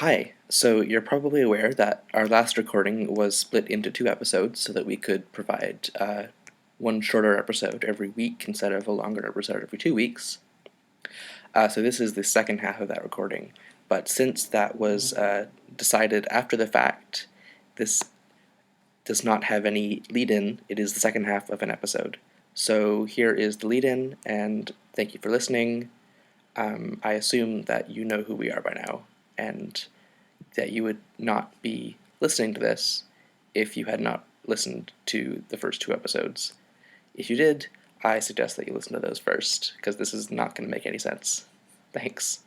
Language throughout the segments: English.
Hi. So you're probably aware that our last recording was split into two episodes so that we could provide one shorter episode every week instead of a longer episode every 2 weeks. So this is the second half of that recording. But since that was decided after the fact, this does not have any lead-in. It is the second half of an episode. So here is the lead-in, and thank you for listening. I assume that you know who we are by now, and that you would not be listening to this if you had not listened to the first two episodes. If you did, I suggest that you listen to those first, because this is not going to make any sense. Thanks.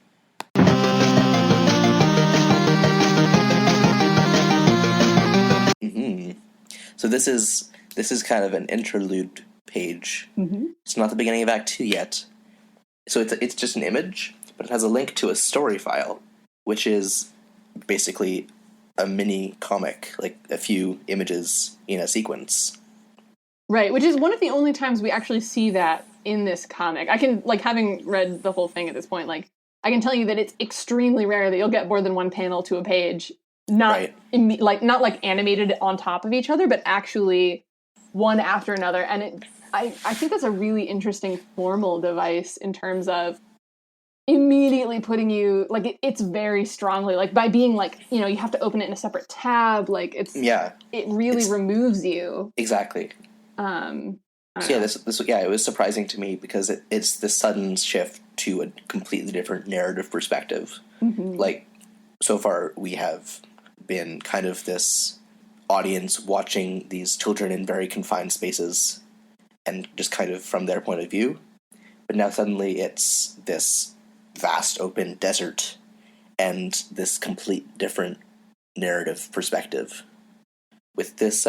So this is kind of an interlude page. It's not the beginning of Act 2 yet. So it's just an image, but it has a link to a story file, which is basically a mini comic, like a few images in a sequence. Right, which is one of the only times we actually see that in this comic. I can, having read the whole thing at this point, I can tell you that it's extremely rare that you'll get more than one panel to a page, not animated on top of each other, but actually one after another. And I think that's a really interesting formal device in terms of immediately putting you, it's very strongly, by being, you have to open it in a separate tab, it really removes you. Exactly. It was surprising to me because it's this sudden shift to a completely different narrative perspective. So far we have been kind of this audience watching these children in very confined spaces and just kind of from their point of view. But now suddenly it's this vast open desert and this complete different narrative perspective with this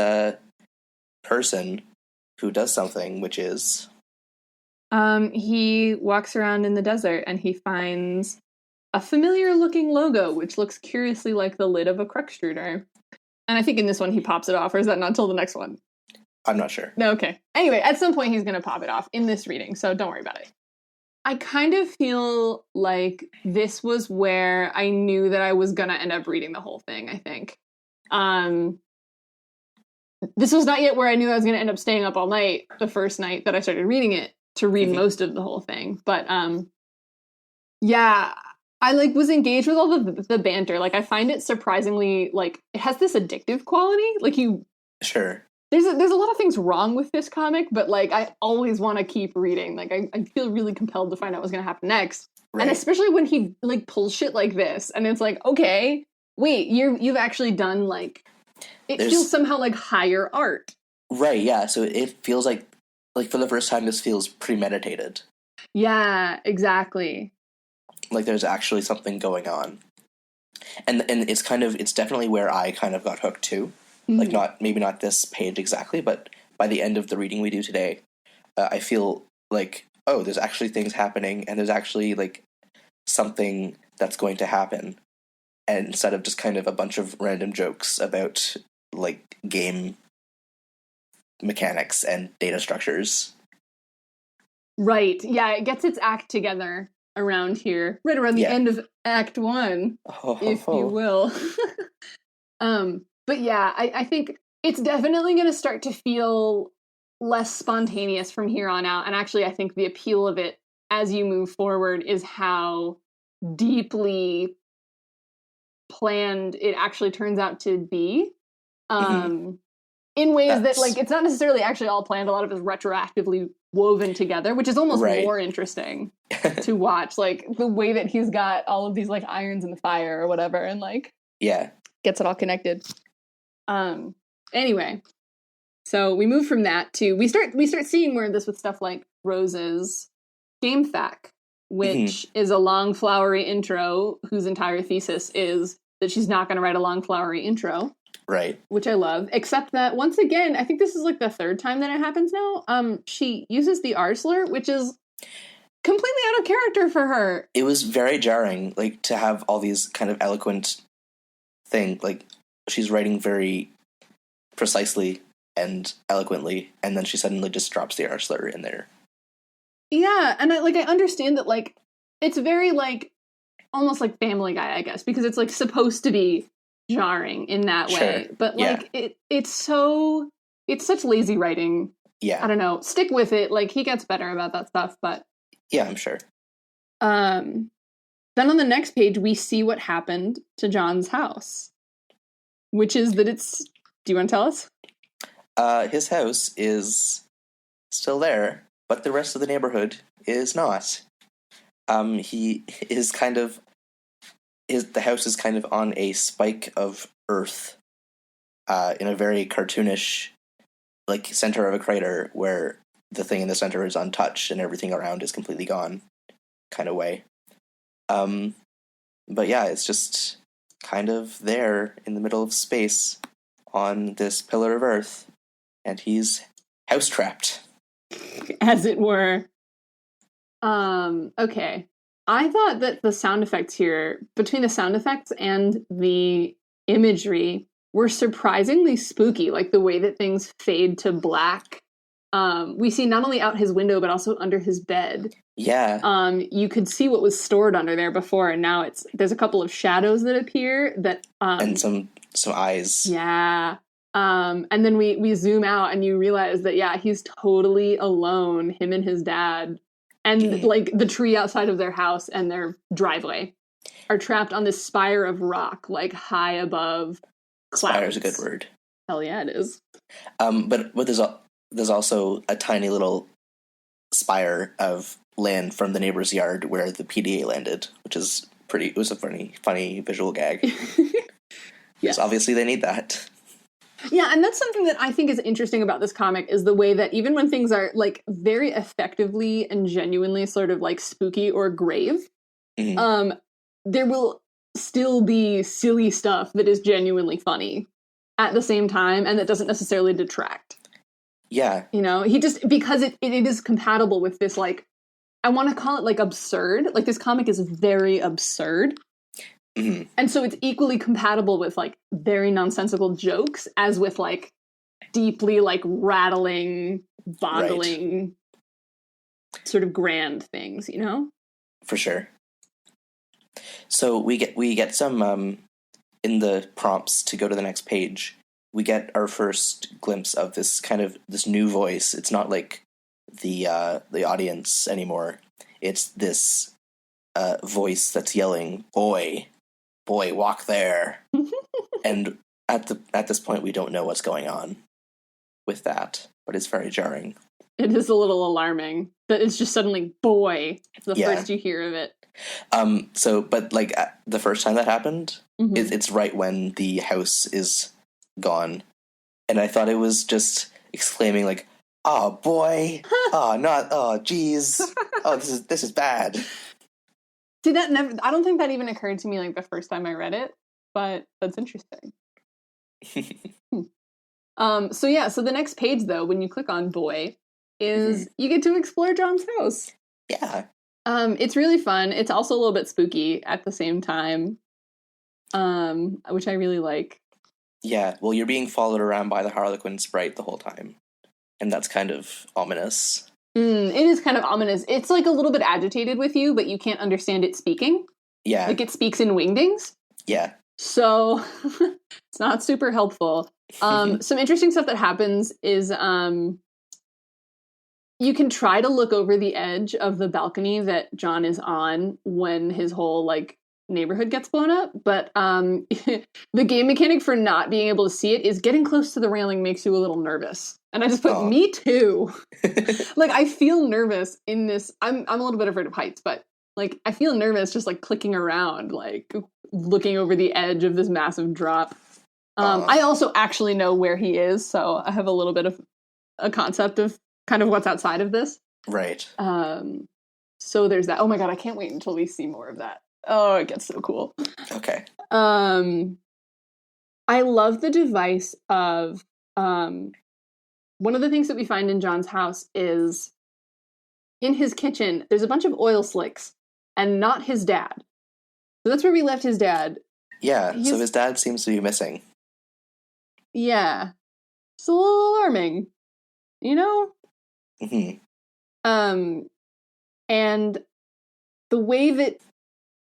person who does something, which is he walks around in the desert and he finds a familiar looking logo which looks curiously like the lid of a Krugstruder. And I think in this one he pops it off, or is that not until the next one? I'm not sure. No, okay. Anyway, at some point he's going to pop it off in this reading, so don't worry about it. I kind of feel like this was where I knew that I was going to end up reading the whole thing, I think. This was not yet where I knew I was going to end up staying up all night the first night that I started reading it to read most of the whole thing. But, I was engaged with all the banter. I find it surprisingly, it has this addictive quality. Sure. There's a lot of things wrong with this comic, but I always want to keep reading. I feel really compelled to find out what's going to happen next. Right. And especially when he pulls shit like this, and it's okay, wait, you've actually done it feels somehow like higher art. Right, yeah. So it feels like for the first time this feels premeditated. Yeah, exactly. There's actually something going on. And it's definitely where I kind of got hooked too. Maybe not this page exactly, but by the end of the reading we do today, I feel there's actually things happening, and there's actually something that's going to happen, and instead of just kind of a bunch of random jokes about game mechanics and data structures. Right. Yeah, it gets its act together around here, right around the end of Act 1, if you will. But yeah, I think it's definitely going to start to feel less spontaneous from here on out. And actually, I think the appeal of it as you move forward is how deeply planned it actually turns out to be. In ways that, it's not necessarily actually all planned. A lot of it is retroactively woven together, which is almost more interesting to watch. The way that he's got all of these, irons in the fire or whatever, and, gets it all connected. Anyway, so we move from that to we start seeing more of this with stuff like Rose's game fac, which is a long flowery intro whose entire thesis is that she's not going to write a long flowery intro, right? Which I love, except that once again I think this is the third time that it happens now. She uses the R slur, which is completely out of character for her. It was very jarring, to have all these kind of eloquent thing, she's writing very precisely and eloquently, and then she suddenly just drops the R slur in there. Yeah, and I understand that it's very almost like Family Guy, I guess, because it's like supposed to be jarring in that way. But like it's such lazy writing. Yeah. I don't know. Stick with it. Like he gets better about that stuff, but yeah, I'm sure. Then on the next page we see what happened to John's house, which is that it's. Do you want to tell us? His house is still there, but the rest of the neighborhood is not. He is kind of the house is kind of on a spike of earth, in a very cartoonish, like center of a crater where the thing in the center is untouched and everything around is completely gone, kind of way. But yeah, it's just kind of there in the middle of space on this pillar of earth, and he's house trapped, as it were. Okay. I thought that the sound effects here, between the sound effects and the imagery, were surprisingly spooky, like the way that things fade to black. We see not only out his window, but also under his bed. Yeah. You could see what was stored under there before, and now there's a couple of shadows that appear that and some eyes. Yeah. And then we zoom out and you realize that, yeah, he's totally alone, him and his dad. And like the tree outside of their house and their driveway are trapped on this spire of rock, like high above clouds. Spire's a good word. Hell yeah, it is. But there's also a tiny little spire of land from the neighbor's yard where the PDA landed, which is it was a funny visual gag. Yes, obviously they need that. Yeah, and that's something that I think is interesting about this comic is the way that even when things are like very effectively and genuinely sort of like spooky or grave, there will still be silly stuff that is genuinely funny at the same time and that doesn't necessarily detract. Yeah. You know, because it is compatible with this, like, I want to call it like absurd. Like this comic is very absurd. Mm-hmm. And so it's equally compatible with like very nonsensical jokes as with like deeply like rattling, boggling, sort of grand things, you know? For sure. So we get some in the prompts to go to the next page. We get our first glimpse of this new voice. It's not like the audience anymore. It's this voice that's yelling, "Boy, walk there." And at this point we don't know what's going on with that, but it's very jarring. It is a little alarming that it's just suddenly "boy" the first you hear of it. But like the first time that happened, it's right when the house is gone, and I thought it was just exclaiming like, "Oh boy, oh geez, oh this is bad." See, I don't think that even occurred to me like the first time I read it, but that's interesting. So the next page though, when you click on "boy," is you get to explore John's house. Yeah. It's really fun. It's also a little bit spooky at the same time, which I really like. Yeah, well, you're being followed around by the Harlequin sprite the whole time, and that's kind of ominous. It is kind of ominous. It's like a little bit agitated with you, but you can't understand it speaking. Yeah. Like it speaks in wingdings. Yeah. So it's not super helpful. Some interesting stuff that happens is you can try to look over the edge of the balcony that John is on when his whole like neighborhood gets blown up, but the game mechanic for not being able to see it is getting close to the railing makes you a little nervous. And I just put me too. Like I feel nervous in this. I'm a little bit afraid of heights, but like I feel nervous just like clicking around, like looking over the edge of this massive drop. I also actually know where he is, so I have a little bit of a concept of kind of what's outside of this. Right. So there's that. Oh my god, I can't wait until we see more of that. Oh, it gets so cool. Okay. I love the device of one of the things that we find in John's house is in his kitchen, there's a bunch of oil slicks and not his dad. So that's where we left his dad. Yeah, so his dad seems to be missing. Yeah. It's a little alarming. You know? Mm-hmm. And the way that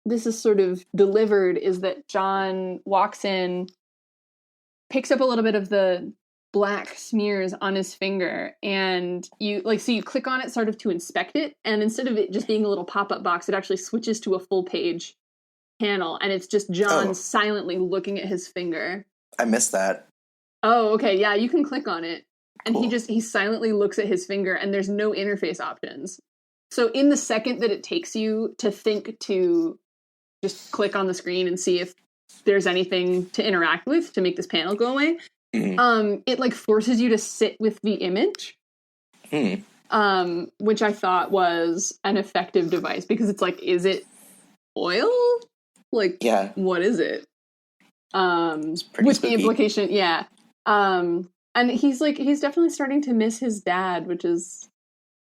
this is sort of delivered is that John walks in, picks up a little bit of the black smears on his finger, and you click on it sort of to inspect it, and instead of it just being a little pop-up box, it actually switches to a full page panel, and it's just John silently looking at his finger. I missed that. Oh, okay, yeah, you can click on it, and cool. he silently looks at his finger, and there's no interface options. So in the second that it takes you to think to just click on the screen and see if there's anything to interact with to make this panel go away, it like forces you to sit with the image, which I thought was an effective device, because it's like, is it oil? Like, yeah, what is it? With spooky. The implication, yeah. And he's definitely starting to miss his dad, which is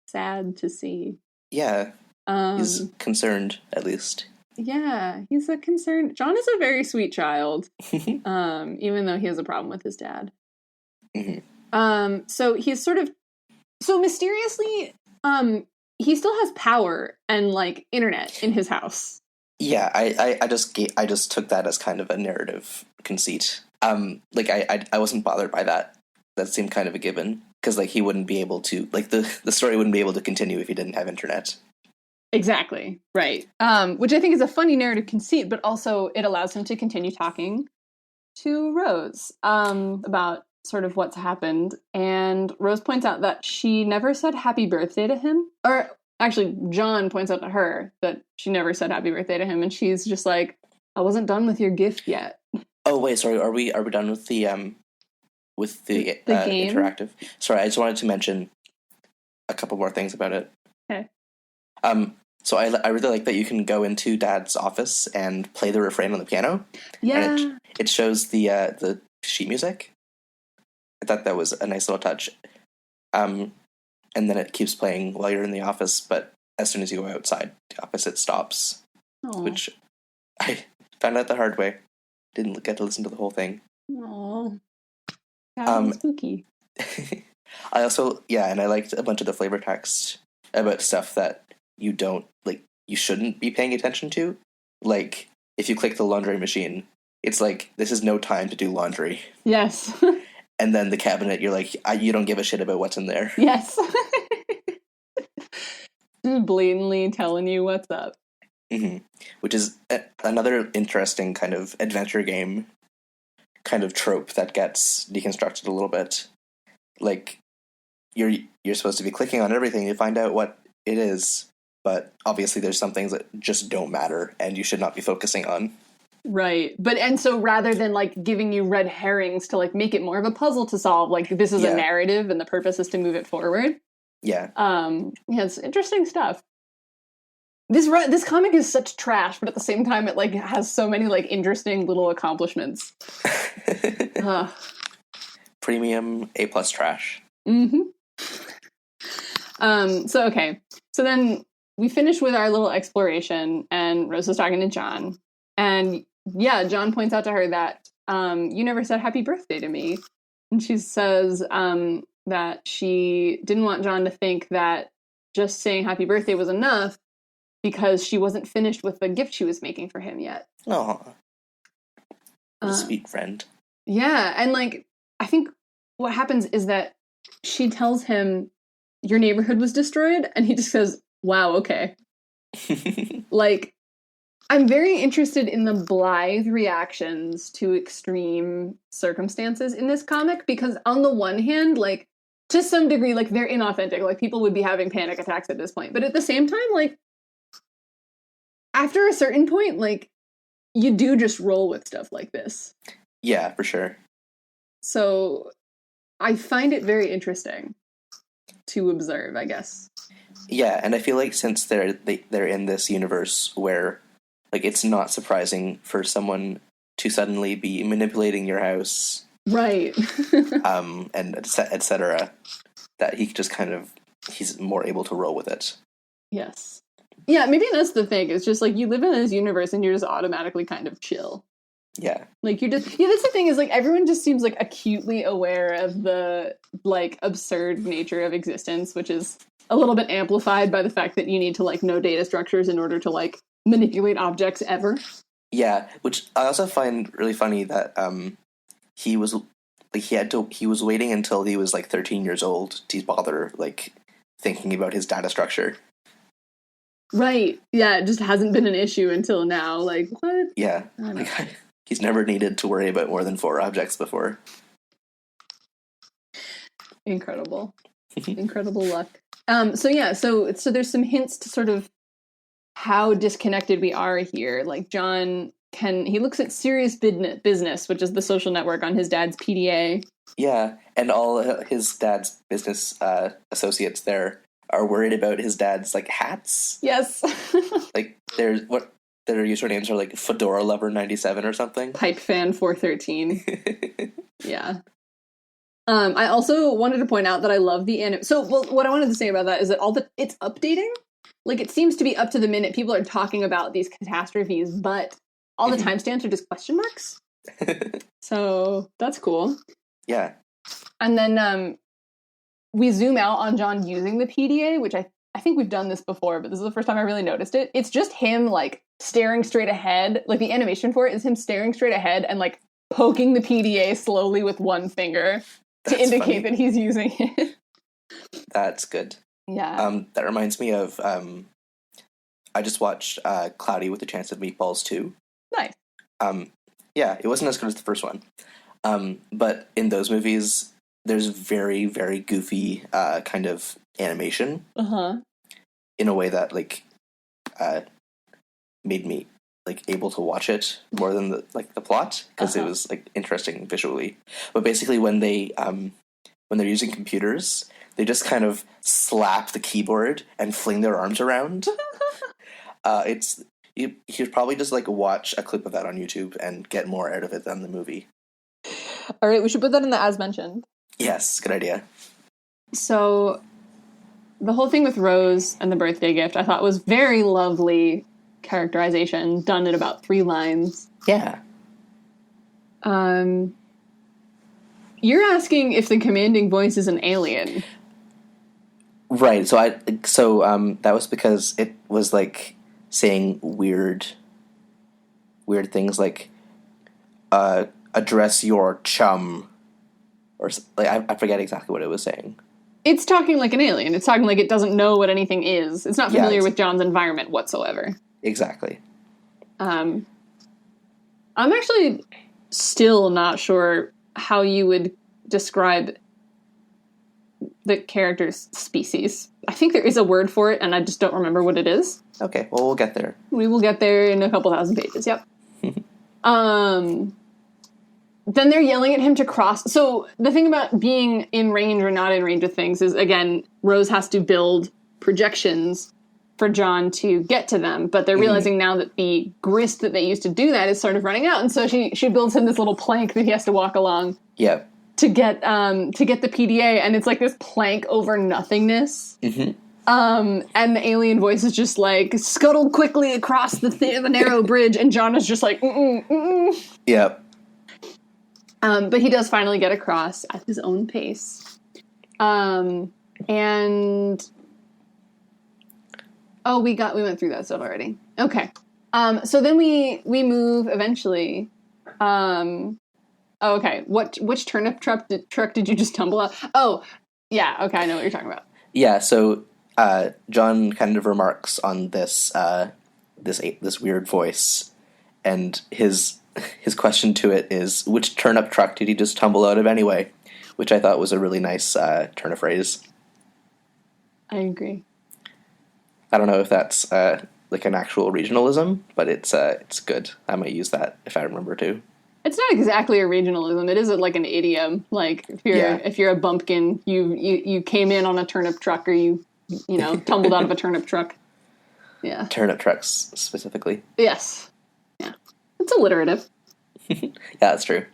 sad to see. Yeah, he's concerned, at least. Yeah, he's a concerned. John is a very sweet child, even though he has a problem with his dad. So he's so mysteriously, he still has power and like internet in his house. Yeah, I just took that as kind of a narrative conceit. I wasn't bothered by that. That seemed kind of a given, because like he wouldn't be able to, like the story wouldn't be able to continue if he didn't have internet. Exactly, right. Which I think is a funny narrative conceit, but also it allows him to continue talking to Rose about sort of what's happened. And Rose points out that she never said happy birthday to him. Or actually, John points out to her that she never said happy birthday to him. And she's just like, I wasn't done with your gift yet. Oh, wait, sorry. Are we done with the game? Interactive? Sorry, I just wanted to mention a couple more things about it. Okay. So I really like that you can go into Dad's office and play the refrain on the piano. Yeah. And it shows the sheet music. I thought that was a nice little touch. And then it keeps playing while you're in the office, but as soon as you go outside the office, it stops. Aww. Which I found out the hard way. Didn't get to listen to the whole thing. Aww. That was spooky. I also, and I liked a bunch of the flavor text about stuff that you don't, like, you shouldn't be paying attention to. Like, if you click the laundry machine, it's like, this is no time to do laundry. Yes. And then the cabinet, you're like, you don't give a shit about what's in there. Yes. Just blatantly telling you what's up. Mm-hmm. Which is another interesting kind of adventure game kind of trope that gets deconstructed a little bit. Like, you're supposed to be clicking on everything to find out what it is, but obviously there's some things that just don't matter and you should not be focusing on. Right. And so rather than like giving you red herrings to like make it more of a puzzle to solve, like this is a narrative and the purpose is to move it forward. Yeah. It's interesting stuff. This comic is such trash, but at the same time it like has so many like interesting little accomplishments. Premium A+ trash. Mm-hmm. So then we finish with our little exploration, and Rose is talking to John. And John points out to her that you never said happy birthday to me. And she says that she didn't want John to think that just saying happy birthday was enough because she wasn't finished with the gift she was making for him yet. Oh, what a sweet friend. Yeah, and like, I think what happens is that she tells him, your neighborhood was destroyed, and he just says, wow, okay. Like, I'm very interested in the blithe reactions to extreme circumstances in this comic, because on the one hand, like, to some degree, like, they're inauthentic. Like, people would be having panic attacks at this point. But at the same time, like, after a certain point, like, you do just roll with stuff like this. Yeah, for sure. So I find it very interesting to observe, I guess. Yeah, and I feel like since they're in this universe where, like, it's not surprising for someone to suddenly be manipulating your house, right? And etc., that he just kind of, he's more able to roll with it. Yes. Yeah, maybe that's the thing. It's just like you live in this universe and you're just automatically kind of chill. Yeah. Like you're just, that's the thing is like everyone just seems like acutely aware of the like absurd nature of existence, which is a little bit amplified by the fact that you need to like know data structures in order to like manipulate objects ever. Yeah, which I also find really funny that he was like he was waiting until he was like 13 years old to bother like thinking about his data structure. Right. Yeah, it just hasn't been an issue until now. Like, what? Yeah. Like, he's never needed to worry about more than 4 objects before. Incredible. Incredible luck. So there's some hints to sort of how disconnected we are here. Like John he looks at Serious Business, which is the social network on his dad's PDA. Yeah, and all his dad's business associates there are worried about his dad's like hats. Yes. Like their usernames are like Fedora Lover 97 or something. Pipe Fan 413. Yeah. I also wanted to point out that I love the anime. So, what I wanted to say about that is that it's updating. Like, it seems to be up to the minute. People are talking about these catastrophes, but all the timestamps are just question marks. So, that's cool. Yeah. And then we zoom out on John using the PDA, which I think we've done this before, but this is the first time I really noticed it. It's just him, like, staring straight ahead. Like, the animation for it is him staring straight ahead and, like, poking the PDA slowly with one finger. To indicate that he's using it. That's good. Yeah. That reminds me of I just watched Cloudy with a Chance of Meatballs 2. Nice. Yeah, it wasn't as good as the first one. But in those movies, there's very, very goofy kind of animation. Uh-huh. In a way that like made me like able to watch it more than the plot, because it was like interesting visually. But basically when they're using computers, they just kind of slap the keyboard and fling their arms around. You should probably just like watch a clip of that on YouTube and get more out of it than the movie. All right, we should put that in the as mentioned. Yes, good idea. So the whole thing with Rose and the birthday gift I thought was very lovely characterization, done in about 3 lines. Yeah. You're asking if the commanding voice is an alien. Right. So that was because it was like saying weird things like address your chum, or like I forget exactly what it was saying. It's talking like an alien. It's talking like it doesn't know what anything is. It's not familiar with John's environment whatsoever. Exactly. I'm actually still not sure how you would describe the character's species. I think there is a word for it, and I just don't remember what it is. Okay, well, we'll get there. We will get there in a couple thousand pages, yep. Then they're yelling at him to cross. So the thing about being in range or not in range of things is, again, Rose has to build projections for John to get to them, but they're realizing now that the grist that they used to do that is sort of running out, and so she builds him this little plank that he has to walk along. Yep. To get the PDA, and it's like this plank over nothingness. Mm-hmm. And the alien voice is just like, scuttle quickly across the narrow bridge, and John is just like, Yep. But he does finally get across at his own pace. And we went through that stuff already. Okay. So then we move eventually. Okay. Which turnip truck did you just tumble out? Oh, yeah. Okay, I know what you're talking about. Yeah. So John kind of remarks on this weird voice, and his question to it is, which turnip truck did he just tumble out of anyway? Which I thought was a really nice turn of phrase. I agree. I don't know if that's like an actual regionalism, but it's good. I might use that if I remember to. It's not exactly a regionalism. It is like an idiom. Like if you're a bumpkin, you came in on a turnip truck, or you tumbled out of a turnip truck. Yeah. Turnip trucks specifically. Yes. Yeah. It's alliterative. Yeah, that's true.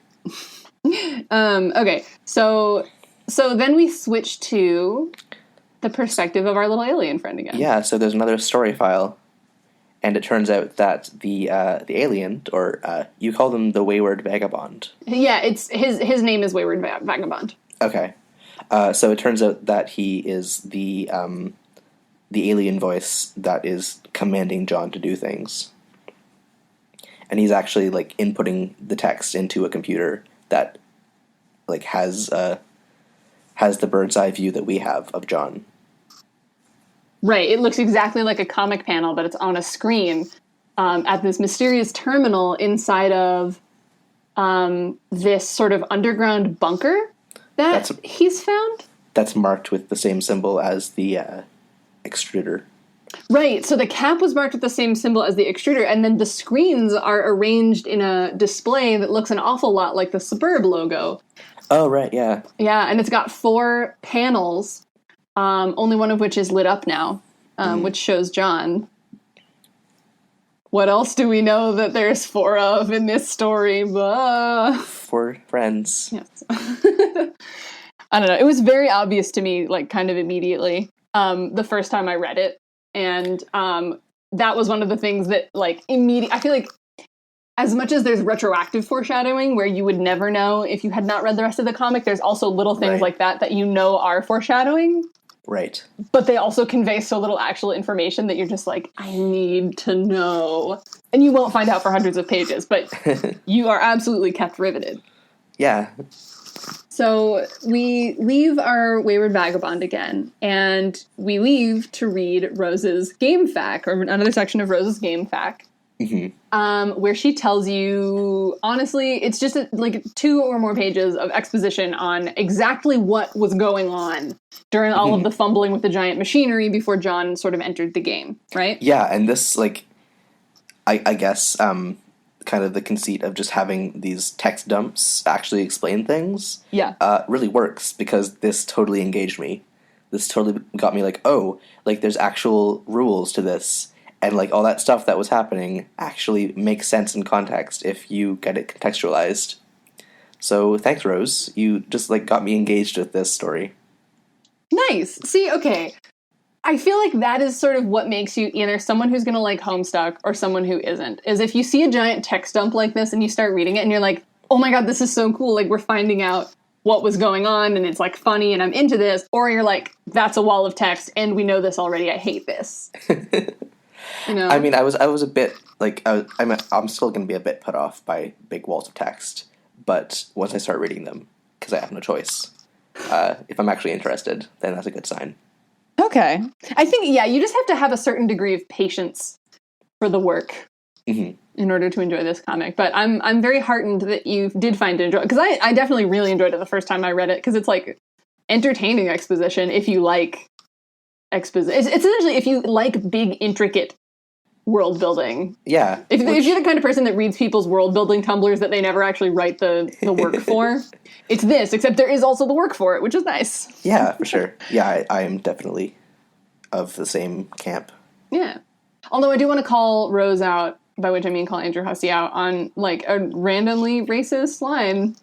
Okay. So then we switch to the perspective of our little alien friend again. Yeah, so there's another story file, and it turns out that the alien, or you call them the Wayward Vagabond. Yeah, it's his name is Wayward Vagabond. Okay, so it turns out that he is the the alien voice that is commanding John to do things. And he's actually like inputting the text into a computer that like has the bird's eye view that we have of John. Right. It looks exactly like a comic panel, but it's on a screen at this mysterious terminal inside of this sort of underground bunker that he's found. That's marked with the same symbol as the extruder. Right. So the cap was marked with the same symbol as the extruder, and then the screens are arranged in a display that looks an awful lot like the Suburb logo. Oh, right. Yeah. Yeah. And it's got 4 panels, only one of which is lit up now, which shows John. What else do we know that there's 4 of in this story? 4 friends. Yes. I don't know. It was very obvious to me, like, kind of immediately, the first time I read it. And that was one of the things that, like, I feel like as much as there's retroactive foreshadowing where you would never know if you had not read the rest of the comic, there's also little things like that you know are foreshadowing. Right. But they also convey so little actual information that you're just like, I need to know. And you won't find out for hundreds of pages, but you are absolutely kept riveted. Yeah. So we leave our Wayward Vagabond again, and we leave to read Rose's game fac, or another section of Rose's game fac, where she tells you, honestly, it's just like 2 or more pages of exposition on exactly what was going on during all of the fumbling with the giant machinery before John sort of entered the game, right? Yeah, and this, like, I guess, kind of the conceit of just having these text dumps actually explain things really works, because this totally engaged me. This totally got me like, oh, like there's actual rules to this, and like all that stuff that was happening actually makes sense in context if you get it contextualized. So thanks, Rose. You just like got me engaged with this story. Nice. See, okay. I feel like that is sort of what makes you either someone who's going to like Homestuck or someone who isn't. Is if you see a giant text dump like this and you start reading it and you're like, oh my god, this is so cool. Like, we're finding out what was going on and it's like funny and I'm into this. Or you're like, that's a wall of text and we know this already. I hate this. You know? I mean, I was a bit like I'm still going to be a bit put off by big walls of text, but once I start reading them, because I have no choice, if I'm actually interested, then that's a good sign. Okay. I think, yeah, you just have to have a certain degree of patience for the work in order to enjoy this comic. But I'm very heartened that you did find it enjoyable, because I definitely really enjoyed it the first time I read it, because it's like entertaining exposition if you like exposition. It's essentially if you like big, intricate world building. Yeah. If you're the kind of person that reads people's world building tumblers that they never actually write the work for, it's this, except there is also the work for it, which is nice. Yeah, for sure. Yeah, I am definitely of the same camp. Yeah. Although I do want to call Rose out, by which I mean call Andrew Hussie out, on like a randomly racist line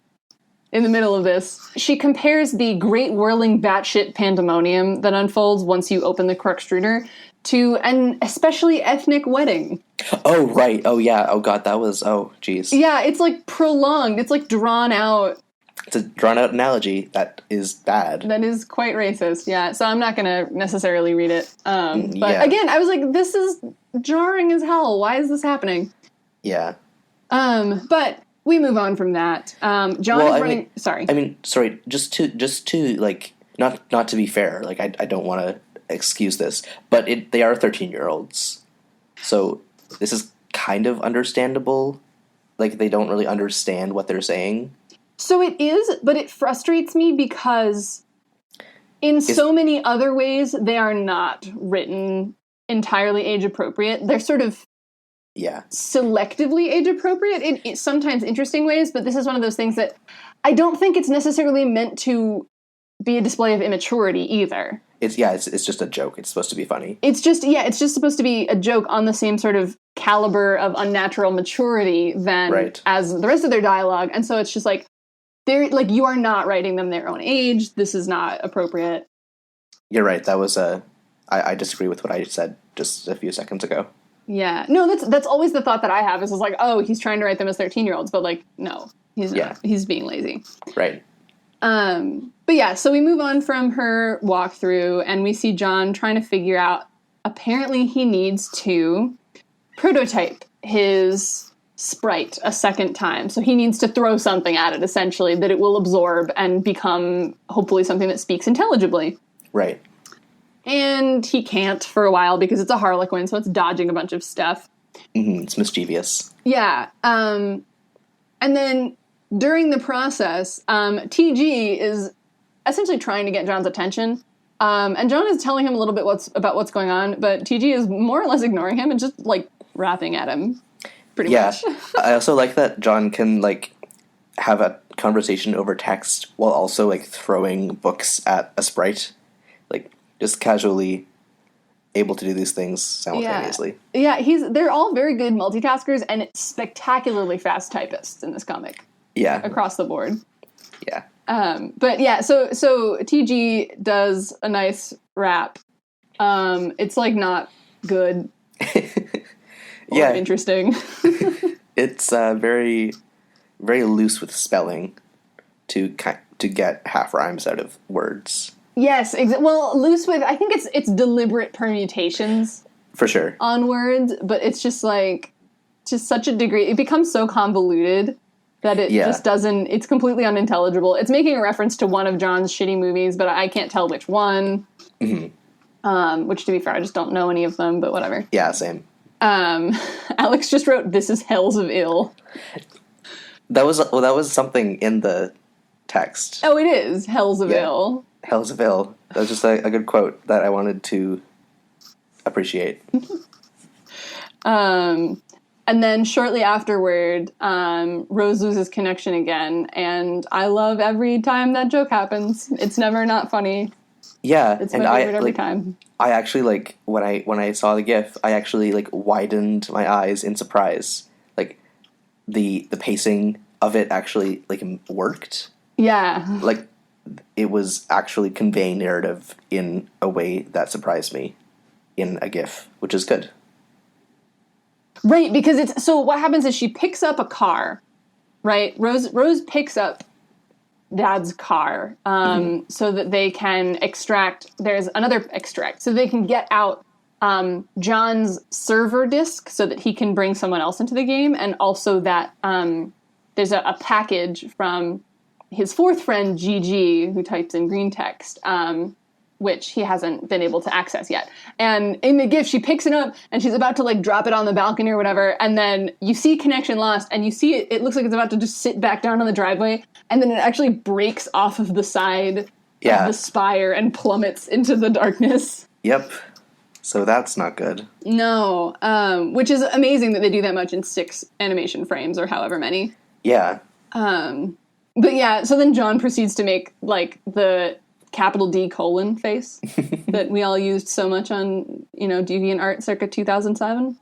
in the middle of this. She compares the great whirling batshit pandemonium that unfolds once you open the Corkstruder to an especially ethnic wedding. Oh, right. Oh, yeah. Oh, God, that was... Oh, geez. Yeah, it's like prolonged. It's like drawn out. It's a drawn-out analogy that is bad. That is quite racist, yeah. So I'm not going to necessarily read it. But again, I was like, this is jarring as hell. Why is this happening? Yeah. But we move on from that. John is running... Sorry. I mean, sorry, just to like, not to be fair, like, I don't want to excuse this, but they are 13-year-olds. So this is kind of understandable. Like, they don't really understand what they're saying. So it is, but it frustrates me because in so many other ways, they are not written entirely age-appropriate. They're sort of selectively age-appropriate in sometimes interesting ways, but this is one of those things that I don't think it's necessarily meant to be a display of immaturity either. It's just a joke. It's supposed to be funny. It's just supposed to be a joke on the same sort of caliber of unnatural maturity than as the rest of their dialogue. And so it's just like, they're like, you are not writing them their own age. This is not appropriate. You're right. That was I disagree with what I said just a few seconds ago. Yeah. No, that's always the thought that I have is like, oh, he's trying to write them as 13-year-olds. But like, no, he's not. He's being lazy. Right. But yeah, so we move on from her walkthrough and we see John trying to figure out apparently he needs to prototype his sprite a second time. So he needs to throw something at it, essentially, that it will absorb and become, hopefully, something that speaks intelligibly. Right. And he can't for a while because it's a Harlequin, so it's dodging a bunch of stuff. Mm-hmm. It's mischievous. Yeah. And then during the process, TG is essentially trying to get John's attention. And John is telling him a little bit about what's going on, but TG is more or less ignoring him and just, like, rapping at him. Pretty much. I also like that John can, like, have a conversation over text while also, like, throwing books at a sprite. Like, just casually able to do these things simultaneously. Yeah, they're all very good multitaskers and spectacularly fast typists in this comic. Yeah. Across the board. Yeah. But yeah, so TG does a nice rap. It's, like, not good or interesting. It's very, very loose with spelling to get half rhymes out of words. Yes, well, loose with, I think it's deliberate permutations. For sure. On words, but it's just, like, to such a degree, it becomes so convoluted that it just doesn't, it's completely unintelligible. It's making a reference to one of John's shitty movies, but I can't tell which one. Mm-hmm. Which, to be fair, I just don't know any of them, but whatever. Yeah, same. Alex just wrote, "This is Hells of Ill." That was something in the text. Oh, it is Hells of Ill. Hells of Ill. That was just a good quote that I wanted to appreciate. And then shortly afterward, Rose loses connection again, and I love every time that joke happens. It's never not funny. Yeah, it's my favorite every time. I actually, like, when I saw the GIF, I actually, like, widened my eyes in surprise. Like, the pacing of it actually, like, worked. Yeah. Like, it was actually conveying narrative in a way that surprised me in a GIF, which is good. Right, because so what happens is she picks up a car, right? Rose picks up Dad's car so that they can extract, there's another extract, so they can get out John's server disk so that he can bring someone else into the game, and also that there's a package from his fourth friend, Gigi, who types in green text, which he hasn't been able to access yet. And in the GIF, she picks it up, and she's about to, like, drop it on the balcony or whatever, and then you see connection lost, and you see it looks like it's about to just sit back down on the driveway, and then it actually breaks off of the side of the spire and plummets into the darkness. Yep. So that's not good. No. Which is amazing that they do that much in 6 animation frames, or however many. Yeah. But yeah, so then John proceeds to make, like, the capital D : face that we all used so much on, DeviantArt circa 2007.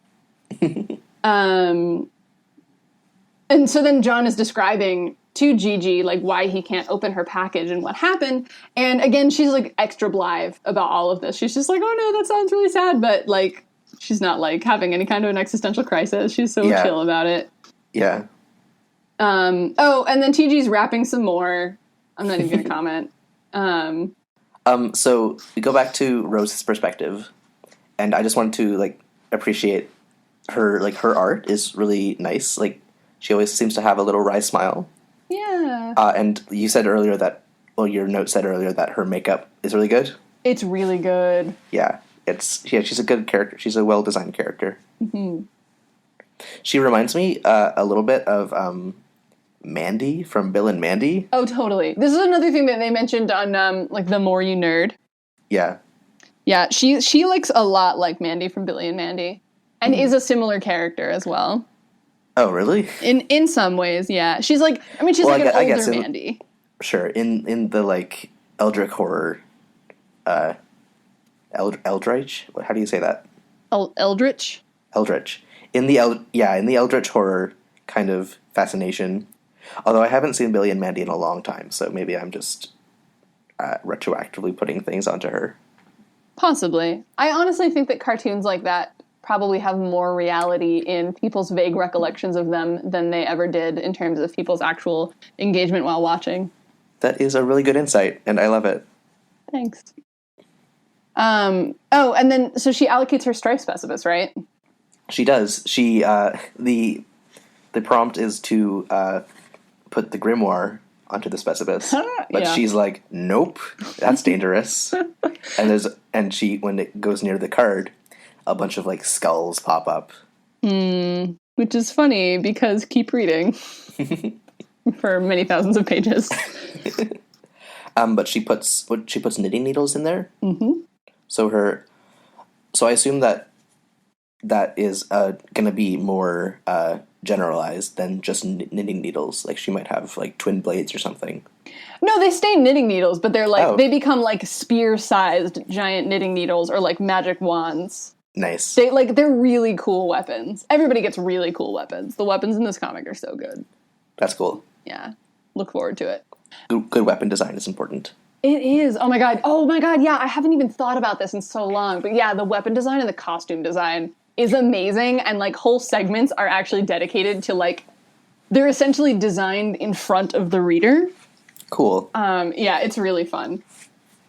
And so then John is describing to Gigi, like, why he can't open her package and what happened. And again, she's, like, extra blithe about all of this. She's just like, oh no, that sounds really sad. But, like, she's not, like, having any kind of an existential crisis. She's so chill about it. Yeah. Oh, and then TG's rapping some more. I'm not even going to comment. So we go back to Rose's perspective, and I just wanted to, like, appreciate her, like, her art is really nice. Like, she always seems to have a little wry smile. Yeah. And you said earlier your note said earlier that her makeup is really good. It's really good. Yeah. She's a good character. She's a well-designed character. Mm-hmm. She reminds me a little bit of Mandy from Bill and Mandy. Oh, totally. This is another thing that they mentioned on like The More You Nerd. Yeah. Yeah, she looks a lot like Mandy from Billy and Mandy, and is a similar character as well. Oh, really? In some ways, yeah. She's like, she's like an older Mandy. Sure. In the, like, Eldritch horror, Eldritch? How do you say that? Eldritch? Eldritch. In the Eldritch horror kind of fascination. Although I haven't seen Billy and Mandy in a long time, so maybe I'm just retroactively putting things onto her. Possibly. I honestly think that cartoons like that probably have more reality in people's vague recollections of them than they ever did in terms of people's actual engagement while watching. That is a really good insight, and I love it. Thanks. Oh, and then so she allocates her strife specimens, right? She does. The prompt is to put the grimoire onto the specibus, but Yeah. she's like, nope, that's dangerous. and when it goes near the card, a bunch of like skulls pop up. Which is funny because keep reading for many thousands of pages. But she puts knitting needles in there. Mm-hmm. So I assume that is going to be more generalized than just knitting needles. Like she might have like twin blades or something. No, they stay knitting needles, but they're like they become like spear-sized giant knitting needles or like magic wands. Nice. They're really cool weapons. Everybody gets really cool weapons. The weapons in this comic are so good. That's cool. Yeah. Look forward to it. Good weapon design is important. It is. Oh my god. Yeah, I haven't even thought about this in so long. But yeah, the weapon design and the costume design is amazing, and like whole segments are actually dedicated to like they're essentially designed in front of the reader. Cool. Yeah, it's really fun.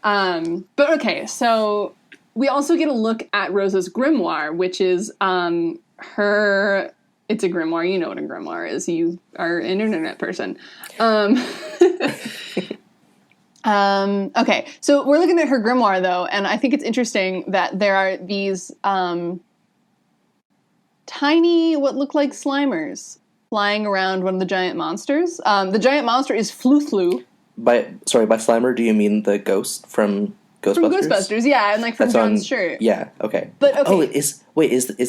But okay, so we also get a look at Rosa's grimoire, which is her. It's a grimoire. You know what a grimoire is. You are an internet person. Okay, so we're looking at her grimoire, though, and I think it's interesting that there are these tiny, what look like Slimers, flying around one of the giant monsters. The giant monster is Flu-Flu. By Slimer, do you mean the ghost from Ghostbusters? From Ghostbusters, yeah, and like from John's shirt. Yeah, okay. But okay. Oh, is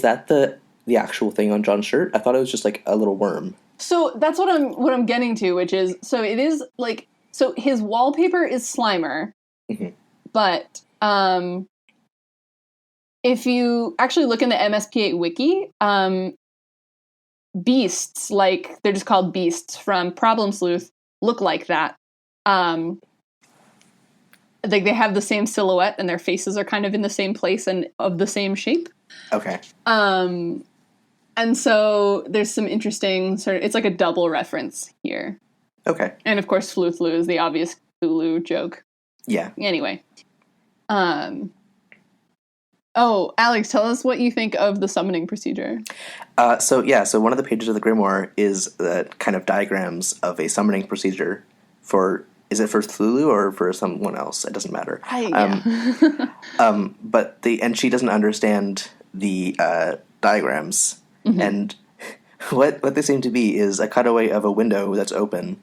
that the actual thing on John's shirt? I thought it was just like a little worm. So that's what I'm getting to, which is so it is like so his wallpaper is Slimer, but if you actually look in the MSP8 wiki, beasts, like they're just called beasts from Problem Sleuth, look like that. Like they have the same silhouette and their faces are kind of in the same place and of the same shape. Okay. And so there's some interesting it's like a double reference here. Okay. And of course Flu-Flu is the obvious Cthulhu joke. Yeah. Anyway. Oh, Alex, tell us what you think of the summoning procedure. So one of the pages of the grimoire is the kind of diagrams of a summoning procedure for, is it for Cthulhu or for someone else? It doesn't matter. And she doesn't understand the diagrams. Mm-hmm. And what they seem to be is a cutaway of a window that's open,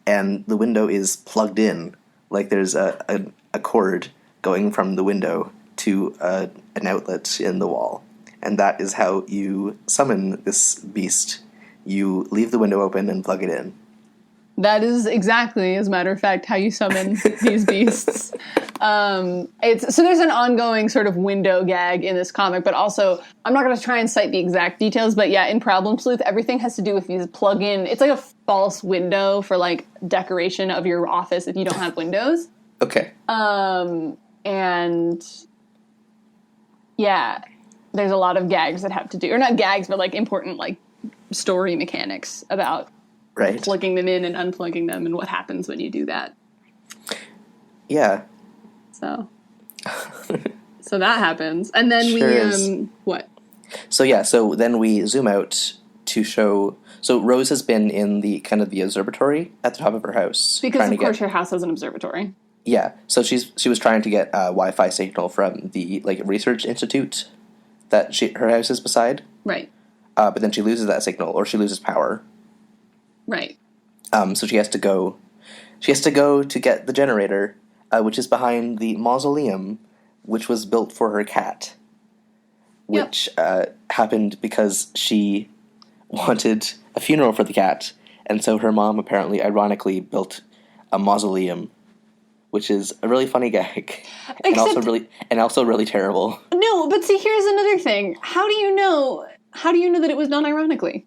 and the window is plugged in. Like there's a cord going from the window to an outlet in the wall. And that is how you summon this beast. You leave the window open and plug it in. That is exactly, as a matter of fact, how you summon these beasts. So there's an ongoing sort of window gag in this comic, but also, I'm not going to try and cite the exact details, but yeah, in Problem Sleuth, everything has to do with these plug-in, it's like a false window for like decoration of your office if you don't have windows. Okay. And yeah, there's a lot of gags that have to do, or not gags, but like important like story mechanics about plugging them in and unplugging them and what happens when you do that. Yeah. So that happens. And then what? So then we zoom out to show, so Rose has been in the kind of the observatory at the top of her house. Because of course her house has an observatory. Yeah. So she was trying to get a Wi-Fi signal from the like research institute that her house is beside. Right. But then she loses that signal, or she loses power. Right. So she has to go to get the generator, which is behind the mausoleum, which was built for her cat. Which happened because she wanted a funeral for the cat, and so her mom apparently, ironically, built a mausoleum, which is a really funny gag, and also really terrible. No, but see, here's another thing. How do you know that it was done ironically?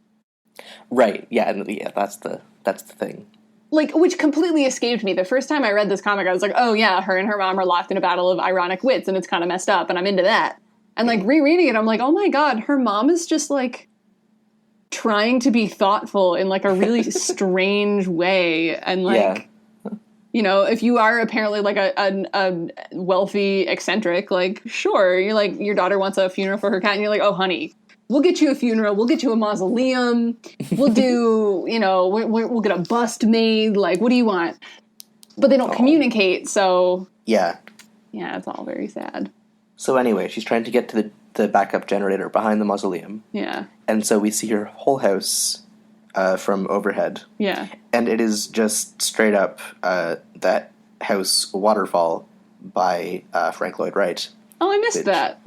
Right. Yeah. That's the thing. Like, which completely escaped me. The first time I read this comic, I was like, oh yeah, her and her mom are locked in a battle of ironic wits, and it's kind of messed up, and I'm into that. And like rereading it, I'm like, oh my god, her mom is just like trying to be thoughtful in like a really strange way, and like if you are apparently like a wealthy eccentric, like, sure, you're like, your daughter wants a funeral for her cat, and you're like, oh, honey, we'll get you a funeral, we'll get you a mausoleum, we'll do, we'll get a bust made, like, what do you want? But they don't communicate, so... Yeah. Yeah, it's all very sad. So anyway, she's trying to get to the backup generator behind the mausoleum. Yeah. And so we see her whole house from overhead. Yeah. And it is just straight up that house waterfall by Frank Lloyd Wright. Oh, I missed that.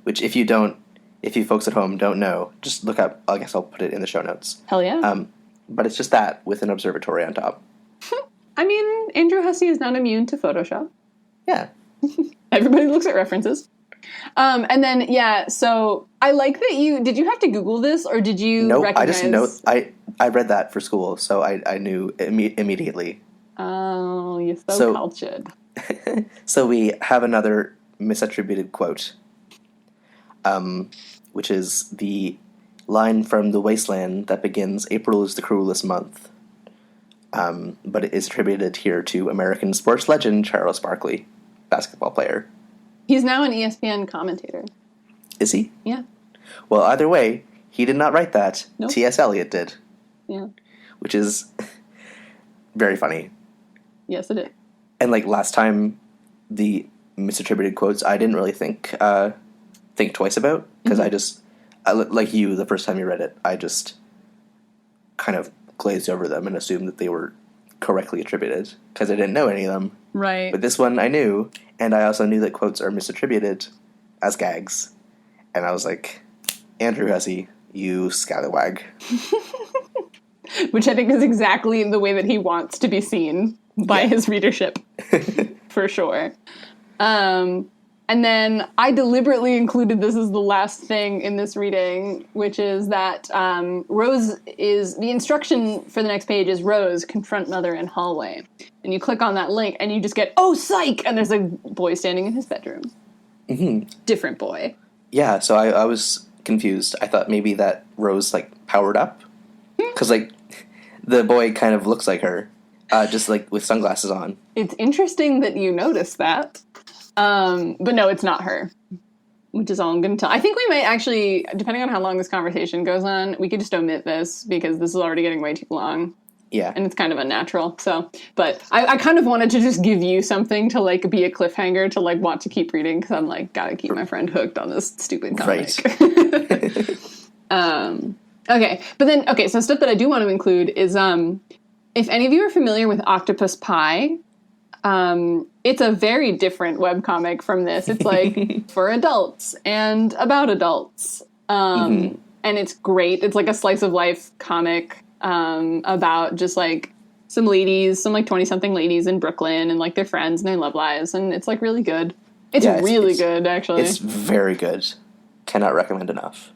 Which if you folks at home don't know, just look up. I guess I'll put it in the show notes. Hell yeah. But it's just that with an observatory on top. I mean, Andrew Hussie is not immune to Photoshop. Yeah. Everybody looks at references. And then, yeah, so I like that did you have to Google this, or did you recognize? I just know, I read that for school, so I knew immediately. Oh, you're so cultured. So we have another misattributed quote, which is the line from The Wasteland that begins, "April is the cruelest month." But it is attributed here to American sports legend Charles Barkley, basketball player. He's now an ESPN commentator. Is he? Yeah. Well, either way, he did not write that. Nope. T.S. Eliot did. Yeah. Which is very funny. Yes, it is. And like last time, the misattributed quotes, I didn't really think twice about, because I like you, the first time you read it, I just kind of glazed over them and assumed that they were correctly attributed, because I didn't know any of them. Right. But this one I knew, and I also knew that quotes are misattributed as gags. And I was like, Andrew Hussie, you scallywag. Which I think is exactly the way that he wants to be seen by his readership. For sure. And then I deliberately included this as the last thing in this reading, which is that Rose is... The instruction for the next page is Rose, confront mother in hallway. And you click on that link, and you just get, oh, psych! And there's a boy standing in his bedroom. Mm-hmm. Different boy. Yeah, so I was confused. I thought maybe that Rose, like, powered up. Because, like, the boy kind of looks like her, just, like, with sunglasses on. It's interesting that you noticed that. But no, it's not her, which is all I'm going to tell. I think we might actually, depending on how long this conversation goes on, we could just omit this, because this is already getting way too long. Yeah. And it's kind of unnatural. So, but I kind of wanted to just give you something to, like, be a cliffhanger to, like, want to keep reading, because I'm like, gotta keep my friend hooked on this stupid comic. Right. Okay. But then, so stuff that I do want to include is, if any of you are familiar with Octopus Pie, it's a very different webcomic from this. It's like for adults and about adults. And it's great. It's like a slice of life comic, about just like some ladies, some like 20-something ladies in Brooklyn, and like their friends and their love lives. And it's like really good. It's really good, actually. It's very good. Cannot recommend enough.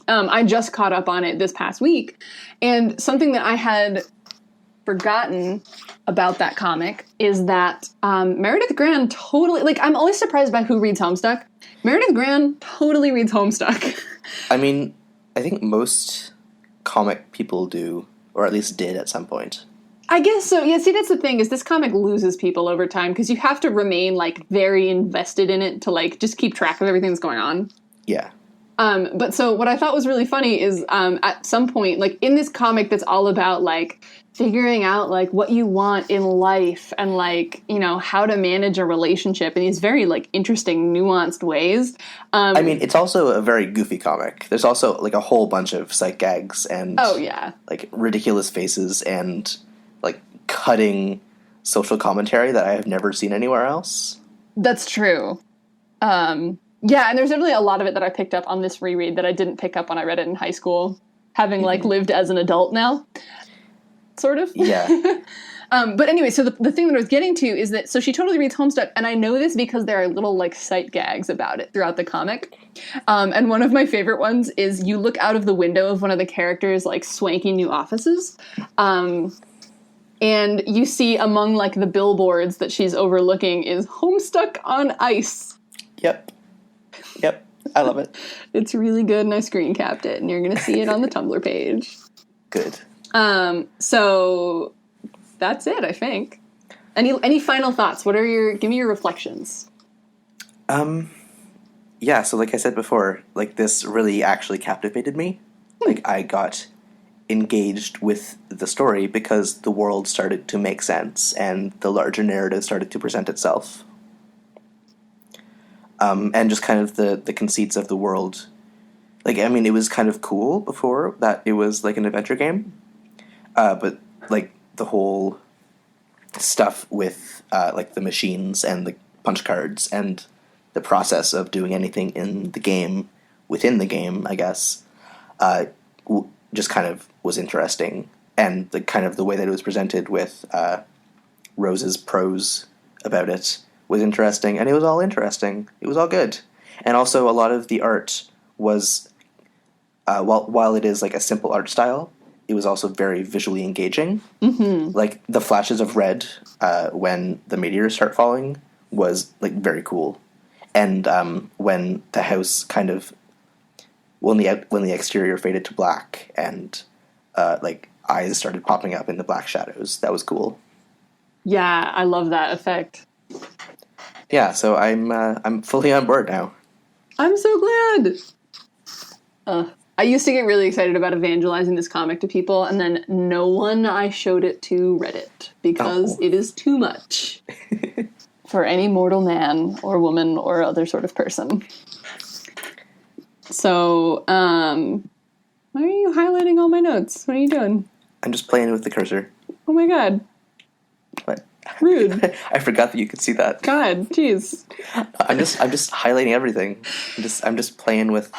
I just caught up on it this past week. And something that I had forgotten about that comic is that Meredith Gran totally... Like, I'm always surprised by who reads Homestuck. Meredith Gran totally reads Homestuck. I mean, I think most comic people do, or at least did at some point. I guess so. Yeah, see, that's the thing, is this comic loses people over time, because you have to remain, like, very invested in it to, like, just keep track of everything that's going on. Yeah. But so what I thought was really funny is at some point, like, in this comic that's all about, like, figuring out, like, what you want in life and, like, you know, how to manage a relationship in these very, like, interesting, nuanced ways. I mean, it's also a very goofy comic. There's also, like, a whole bunch of sight gags and, like, ridiculous faces and, like, cutting social commentary that I have never seen anywhere else. That's true. Yeah, and there's really a lot of it that I picked up on this reread that I didn't pick up when I read it in high school, having, like, lived as an adult now. Sort of. Yeah. But anyway, so the thing that I was getting to is that, so she totally reads Homestuck, and I know this because there are little, like, sight gags about it throughout the comic. And one of my favorite ones is you look out of the window of one of the characters', like, swanky new offices, and you see among, like, the billboards that she's overlooking is Homestuck on Ice. Yep. I love it. It's really good, and I screen capped it, and you're going to see it on the Tumblr page. Good. So that's it, I think. Any final thoughts? Give me your reflections. Yeah, so like I said before, like this really actually captivated me. Like I got engaged with the story because the world started to make sense and the larger narrative started to present itself. And just kind of the conceits of the world. Like, I mean, it was kind of cool before that it was like an adventure game. But like the whole stuff with like the machines and the punch cards and the process of doing anything in the game within the game, I guess, just kind of was interesting. And the kind of the way that it was presented with Rose's prose about it was interesting, and it was all interesting. It was all good. And also a lot of the art was, while it is like a simple art style, it was also very visually engaging. Mm-hmm. Like the flashes of red when the meteors start falling was like very cool. And when the house kind of when the exterior faded to black and like eyes started popping up in the black shadows, that was cool. Yeah, I love that effect. Yeah, so I'm fully on board now. I'm so glad. I used to get really excited about evangelizing this comic to people, and then no one I showed it to read it because it is too much for any mortal man or woman or other sort of person. So, why are you highlighting all my notes? What are you doing? I'm just playing with the cursor. Oh my god. What? Rude. I forgot that you could see that. God, jeez. I'm just highlighting everything. I'm just playing with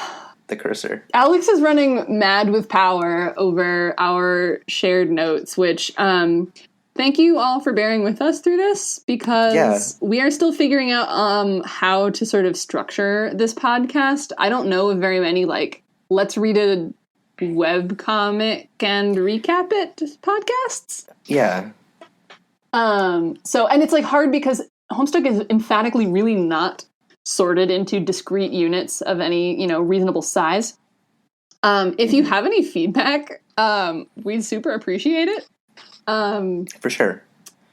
the cursor. Alex is running mad with power over our shared notes, which thank you all for bearing with us through this, because we are still figuring out how to sort of structure this podcast. I don't know of very many like let's read a webcomic and recap it podcasts. Yeah. So, and it's like hard because Homestuck is emphatically really not sorted into discrete units of any, reasonable size. If you have any feedback, we'd super appreciate it. For sure.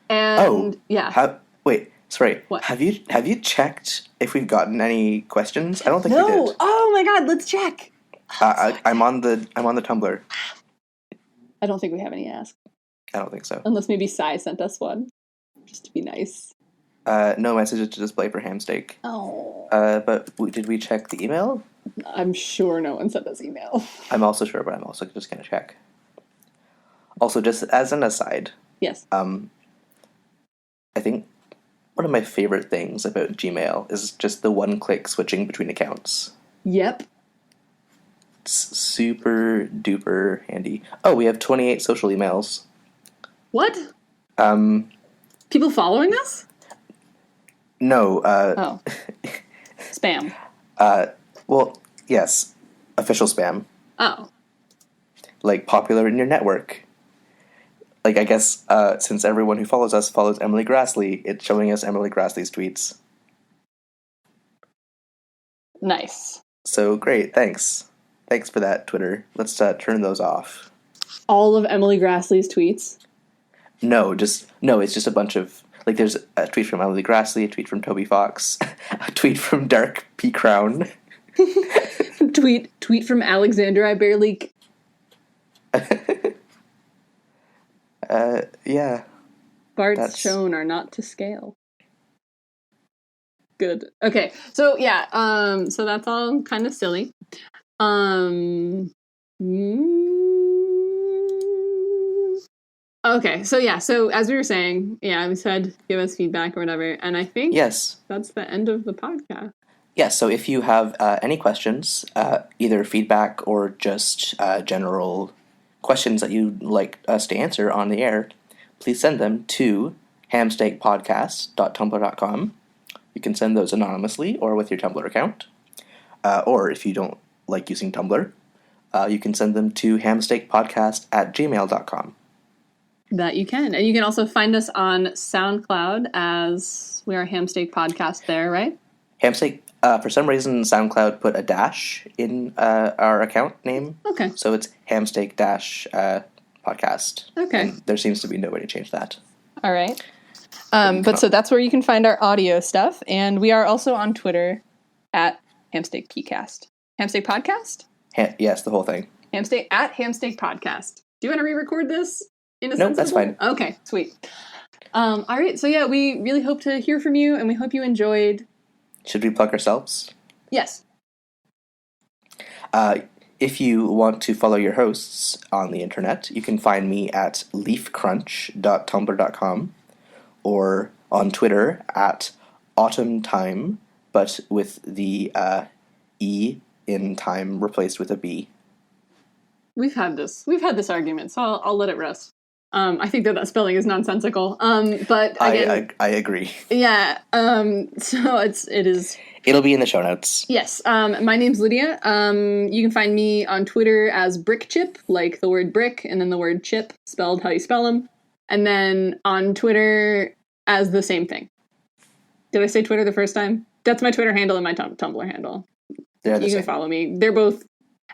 And yeah. Wait, sorry. What? Have you checked if we've gotten any questions? I don't think we did. Oh my god, let's check. I'm on the Tumblr. I don't think we have any asked. I don't think so. Unless maybe Sai sent us one, just to be nice. No messages to display for Hamsteak. Oh. But did we check the email? I'm sure no one sent us email. I'm also sure, but I'm also just going to check. Also, just as an aside. Yes. I think one of my favorite things about Gmail is just the one-click switching between accounts. Yep. It's super duper handy. Oh, we have 28 social emails. What? People following us? No. Spam. Well, yes. Official spam. Oh. Like, popular in your network. Like, I guess, since everyone who follows us follows Emily Grassley, it's showing us Emily Grassley's tweets. Nice. So, great. Thanks. Thanks for that, Twitter. Let's turn those off. All of Emily Grassley's tweets? No, it's just a bunch of, like, there's a tweet from Emily Grassley, a tweet from Toby Fox, a tweet from Dark P. Crown. tweet from Alexander Iberleak. Yeah. Bart's shown are not to scale. Good. Okay, so yeah, so that's all kind of silly. Okay, so yeah, so as we were saying, we said give us feedback or whatever, and I think that's the end of the podcast. Yes, so if you have any questions, either feedback or just general questions that you'd like us to answer on the air, please send them to hamsteakpodcast.tumblr.com. You can send those anonymously or with your Tumblr account. Or if you don't like using Tumblr, you can send them to hamsteakpodcast@gmail.com. That you can. And you can also find us on SoundCloud as we are Hamsteak Podcast there, right? Hamsteak, for some reason, SoundCloud put a dash in our account name. Okay. So it's Hamsteak-podcast. Okay. And there seems to be no way to change that. All right. But so that's where you can find our audio stuff. And we are also on Twitter at Hamsteak PCast. Hamsteak Podcast? Yes, the whole thing. Hamsteak at Hamsteak Podcast. Do you want to re-record this? No, that's fine. Okay, sweet. All right, so yeah, we really hope to hear from you, and we hope you enjoyed. Should we plug ourselves? Yes. If you want to follow your hosts on the internet, you can find me at leafcrunch.tumblr.com or on Twitter at autumntime, but with the E in time replaced with a B. We've had this argument, so I'll let it rest. I think that spelling is nonsensical. But again, I agree. Yeah. So it is. It'll be in the show notes. Yes. My name's Lydia. You can find me on Twitter as BrickChip, like the word brick and then the word chip, spelled how you spell them. And then on Twitter as the same thing. Did I say Twitter the first time? That's my Twitter handle and my Tumblr handle. You can follow me. They're both.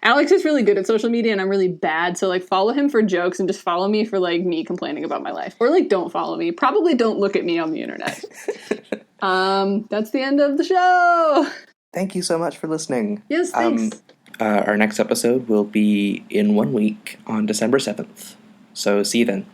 Alex is really good at social media and I'm really bad, so like follow him for jokes and just follow me for like me complaining about my life. Or like don't follow me. Probably don't look at me on the internet. That's the end of the show. Thank you so much for listening. Yes, thanks. Our next episode will be in 1 week on December 7th. So see you then.